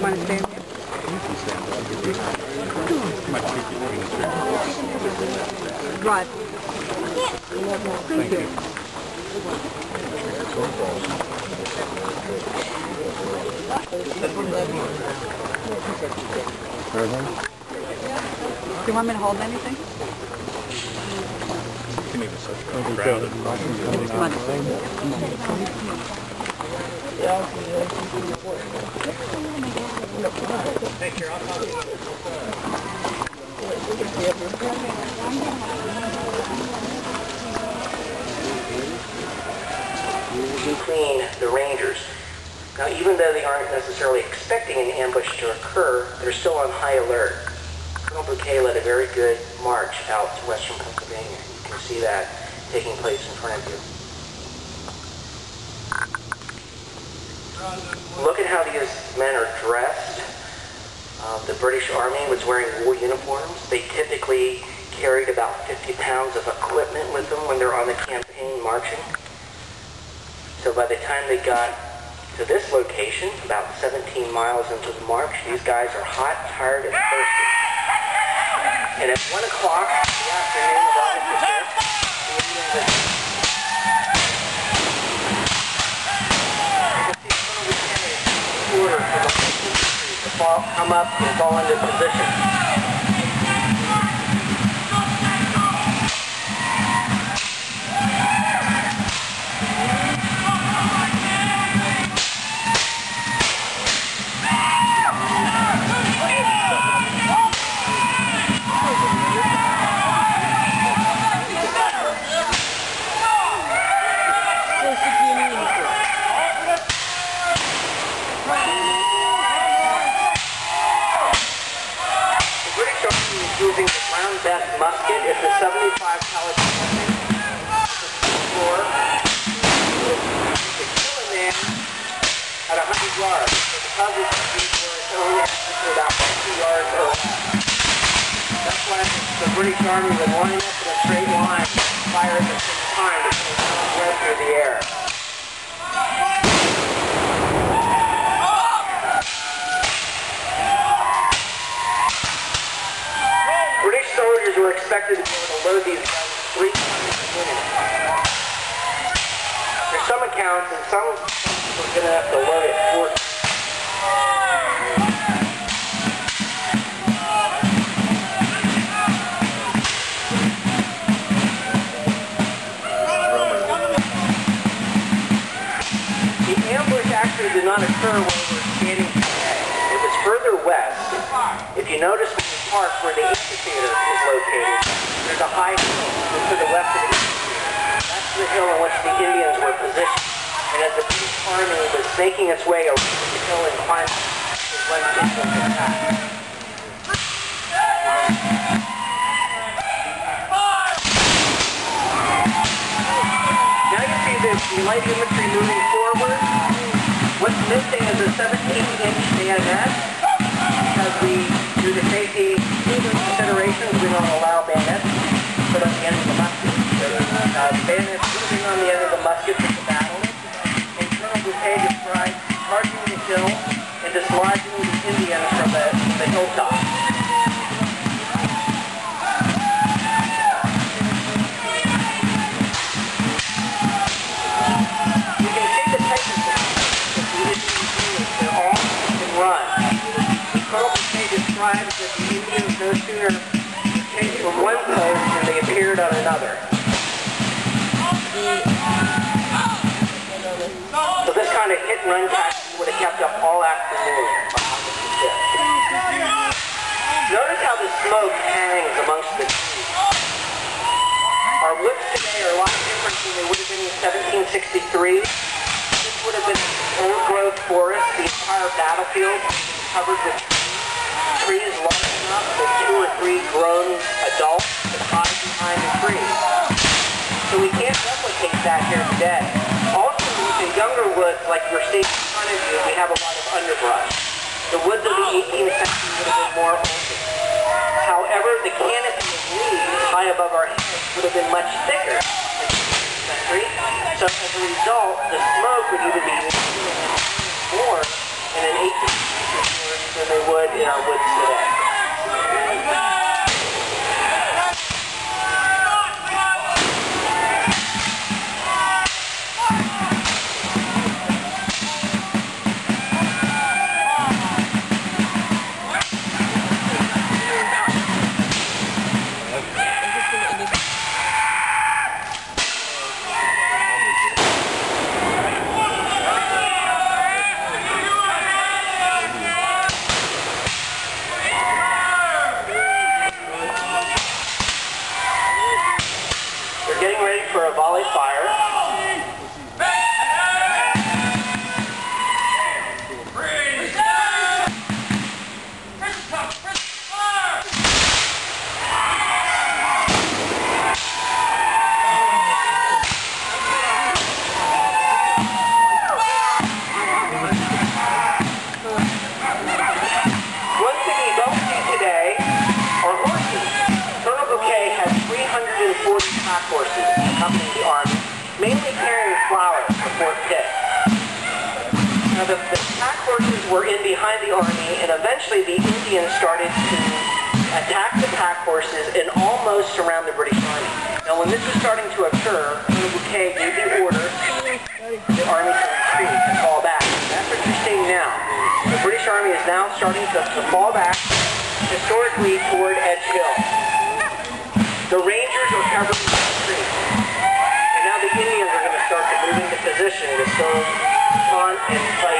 want to stand here? Drive. Thank you. Do you want me to hold anything? Come on. Between the Rangers. Now, even though they aren't necessarily expecting an ambush to occur, they're still on high alert. Colonel Bouquet led a very good march out to western Pennsylvania. You can see that taking place in front of you. Look at how these men are dressed. The British Army was wearing wool uniforms. They typically carried about 50 pounds of equipment with them when they're on the campaign marching. So by the time they got to this location, about 17 miles into the march, these guys are hot, tired, and thirsty. And at 1 o'clock in the afternoon of August the 5th, the Indians order for the infantry to come up and fall into position. Using the Brown Bess musket. It's a 75 caliber musket. You can kill a man at 100 yards. So because it's used for its own accuracy about 50 yards or less. That's why the British Army would line up in a straight line and fire at the same time to put a threat through the air. Soldiers were expected to be able to load these guns 3 times a minute. There's some accounts, and some were going to have to load it 4 times. The ambush actually did not occur where we were standing today. It was further west. If you notice in the park where the amphitheater is located, there's a high hill to the west of the amphitheater. That's the hill in which the Indians were positioned. And as the British Army was making its way around the hill and climbing, is when the Indians attacked. Now you see the light infantry moving forward. What's missing is a 17-inch bayonet. Because due to safety considerations, we don't allow bayonets put on the end of the musket. So bayonets moving on the end of the musket is the battle. And Colonel Bouquet described charging the hill and dislodging the Indians from the hilltop. You can see the type of they're all can run. Colonel Bouquet describes that the Indians no sooner changed from one post than they appeared on another. So this kind of hit-and-run tactic would have kept up all afternoon on August the 5th. Notice how the smoke hangs amongst the trees. Our woods today are a lot different than they would have been in 1763. This would have been an old-growth forest. The entire battlefield covered with trees large enough for 2 or 3 grown adults to hide behind a tree. So we can't replicate that here today. Also, with the younger woods, like you're seeing in front of you, we have a lot of underbrush. The woods of the 18th century would have been more open. However, the canopy of leaves high above our heads would have been much thicker in the 18th century. So as a result, the smoke would either be more in an 18th century forest Now the pack horses were in behind the army, and eventually the Indians started to attack the pack horses and almost surround the British Army. Now when this was starting to occur, Colonel Bouquet gave the order for the army to retreat and fall back. That's what you're seeing now. The British Army is now starting to fall back historically toward Edge Hill. The Rangers are covering the retreat. And now the Indians are going to start to move into position to still taunt and fight